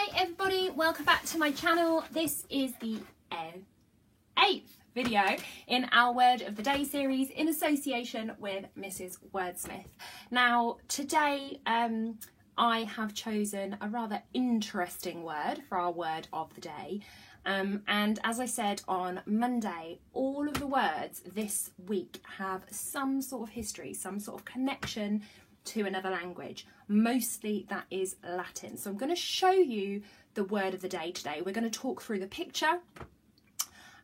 Hi everybody, welcome back to my channel. This is the 8th video in our Word of the Day series in association with Mrs. Wordsmith. Now today I have chosen a rather interesting word for our Word of the Day. And as I said on Monday, all of the words this week have some sort of history, some sort of connection to another language. Mostly that is Latin. So I'm going to show you the word of the day today. We're going to talk through the picture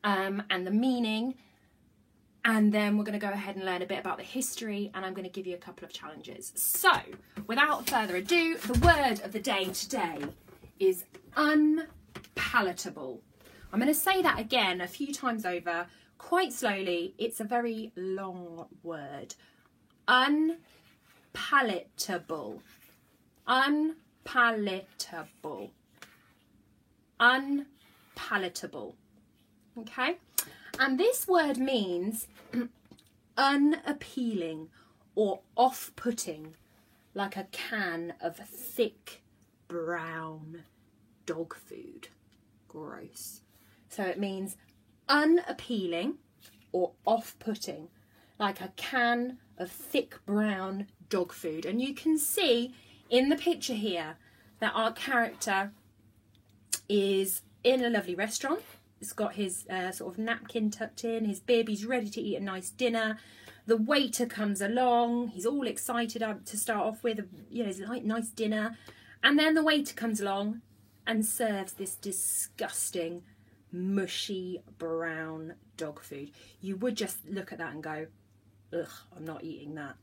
and the meaning, and then we're going to go ahead and learn a bit about the history, and I'm going to give you a couple of challenges. So without further ado, the word of the day today is unpalatable. I'm going to say that again a few times over, quite slowly. It's a very long word. Unpalatable, unpalatable, unpalatable. Okay, and this word means unappealing or off-putting, like a can of thick brown dog food. Gross. So it means unappealing or off-putting, like a can of thick brown dog food. And you can see in the picture here that our character is in a lovely restaurant. He's got his sort of napkin tucked in, his bib, he's ready to eat a nice dinner. The waiter comes along, he's all excited to start off with, his nice dinner. And then the waiter comes along and serves this disgusting, mushy, brown dog food. You would just look at that and go, ugh, I'm not eating that.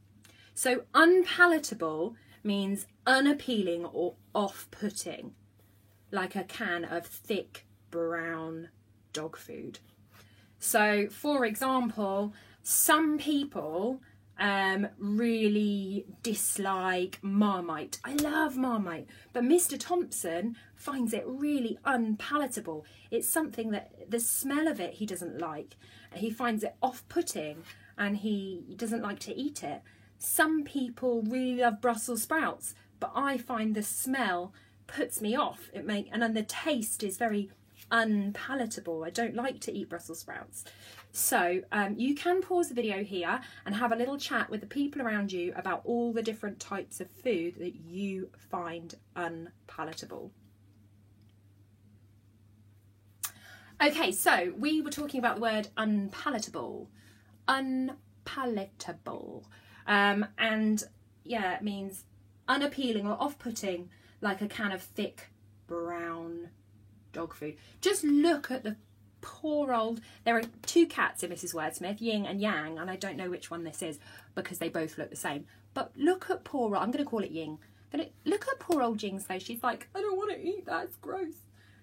So unpalatable means unappealing or off-putting, like a can of thick brown dog food. So for example, some people really dislike Marmite. I love Marmite, but Mr. Thompson finds it really unpalatable. It's something that the smell of it he doesn't like. He finds it off-putting and he doesn't like to eat it. Some people really love Brussels sprouts, but I find the smell puts me off. And then the taste is very unpalatable. I don't like to eat Brussels sprouts. So you can pause the video here and have a little chat with the people around you about all the different types of food that you find unpalatable. Okay, so we were talking about the word unpalatable. Unpalatable. And yeah, it means unappealing or off-putting, like a can of thick brown dog food. Just look at the poor old, there are two cats in Mrs. Wordsmith, Yin and Yang, and I don't know which one this is because they both look the same. But look at poor, I'm going to call it Ying. Look at poor old Ying's face. She's like, I don't want to eat that, it's gross.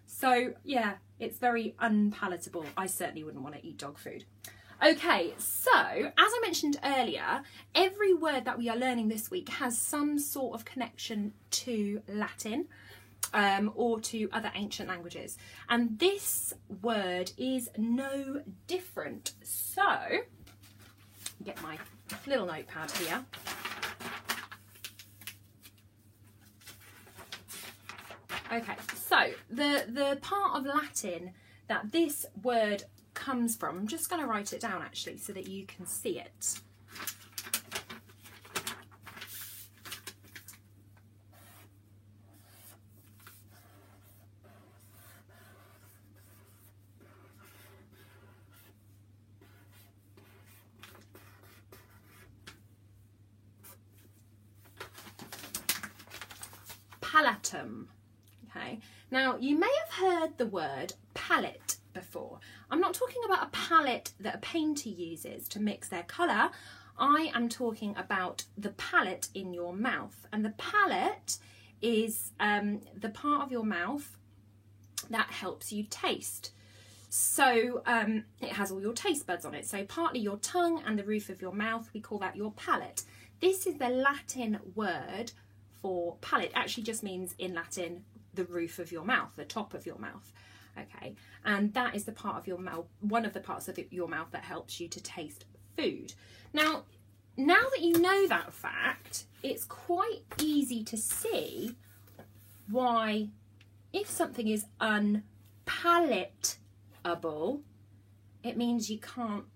So yeah, it's very unpalatable. I certainly wouldn't want to eat dog food. Okay, so as I mentioned earlier, every word that we are learning this week has some sort of connection to Latin or to other ancient languages. And this word is no different. So, get my little notepad here. Okay, so the part of Latin that this word comes from, I'm just going to write it down actually so that you can see it. Palatum. Okay, now you may have heard the word palette before. I'm not talking about a palette that a painter uses to mix their colour. I am talking about the palate in your mouth. And the palate is the part of your mouth that helps you taste. So it has all your taste buds on it. So partly your tongue and the roof of your mouth, we call that your palate. This is the Latin word for palate. It actually just means in Latin the roof of your mouth, the top of your mouth. Okay, and that is the part of your mouth, one of the parts of your mouth that helps you to taste food. Now that you know that fact, it's quite easy to see why if something is unpalatable, it means you don't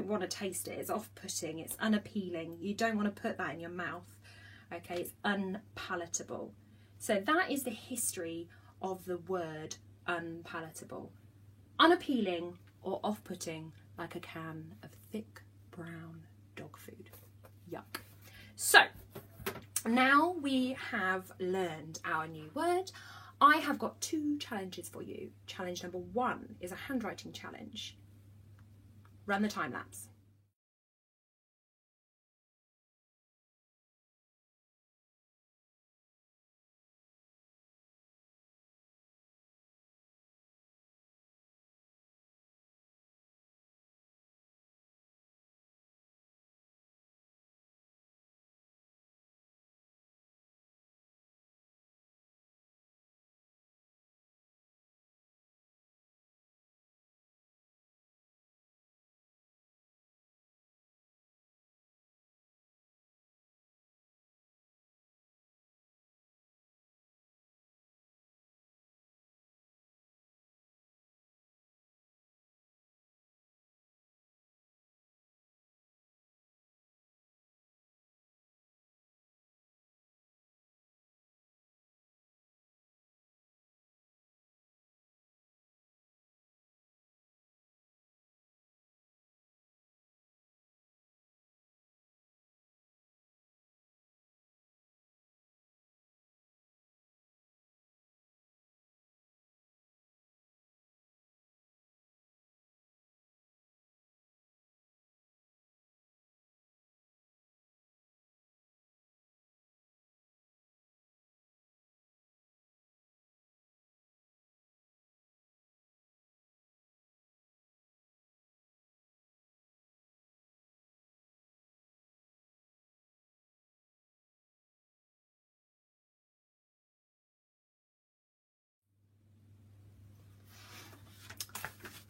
want to taste it. It's off-putting, it's unappealing. You don't want to put that in your mouth. Okay, it's unpalatable. So that is the history of the word unpalatable. Unappealing or off-putting, like a can of thick brown dog food. Yuck. So now we have learned our new word. I have got 2 challenges for you. Challenge number 1 is a handwriting challenge. Run the time lapse.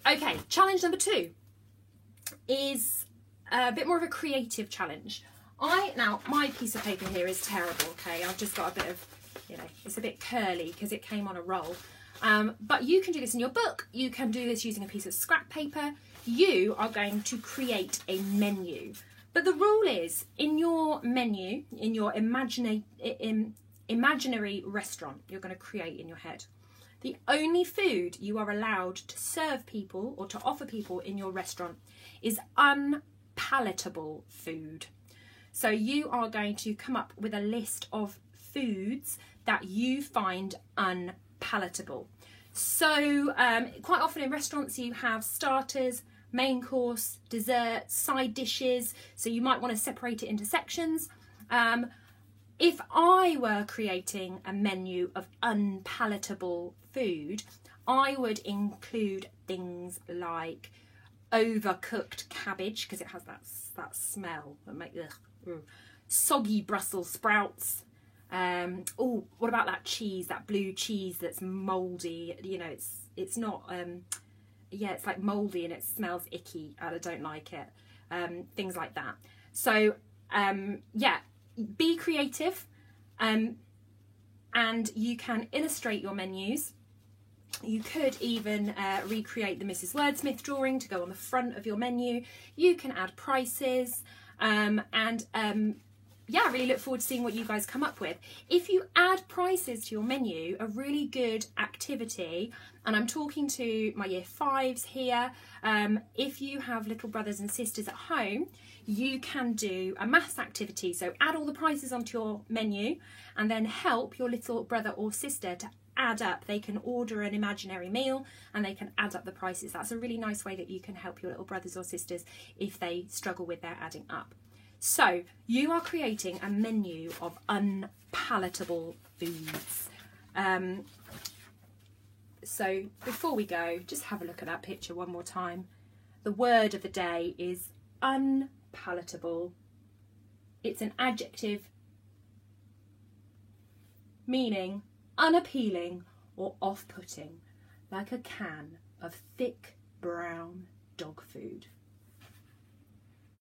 Okay, challenge number 2 is a bit more of a creative challenge. Now, my piece of paper here is terrible, okay? I've just got a bit of, it's a bit curly because it came on a roll. But you can do this in your book. You can do this using a piece of scrap paper. You are going to create a menu. But the rule is, in your menu, in your imaginary restaurant you're going to create in your head, the only food you are allowed to serve people or to offer people in your restaurant is unpalatable food. So you are going to come up with a list of foods that you find unpalatable. So quite often in restaurants you have starters, main course, desserts, side dishes. So you might want to separate it into sections. If I were creating a menu of unpalatable food, I would include things like overcooked cabbage, because it has that smell that makes soggy Brussels sprouts. What about that cheese, that blue cheese that's mouldy? It's not. It's like mouldy and it smells icky. I don't like it. Things like that. So be creative, and you can illustrate your menus. You could even recreate the Mrs. Wordsmith drawing to go on the front of your menu. You can add prices, I really look forward to seeing what you guys come up with. If you add prices to your menu, a really good activity, and I'm talking to my year 5s here, if you have little brothers and sisters at home, you can do a maths activity. So add all the prices onto your menu and then help your little brother or sister to add up. They can order an imaginary meal and they can add up the prices. That's a really nice way that you can help your little brothers or sisters if they struggle with their adding up. So you are creating a menu of unpalatable foods. So before we go, just have a look at that picture one more time. The word of the day is unpalatable. It's an adjective meaning unappealing or off-putting, like a can of thick brown dog food.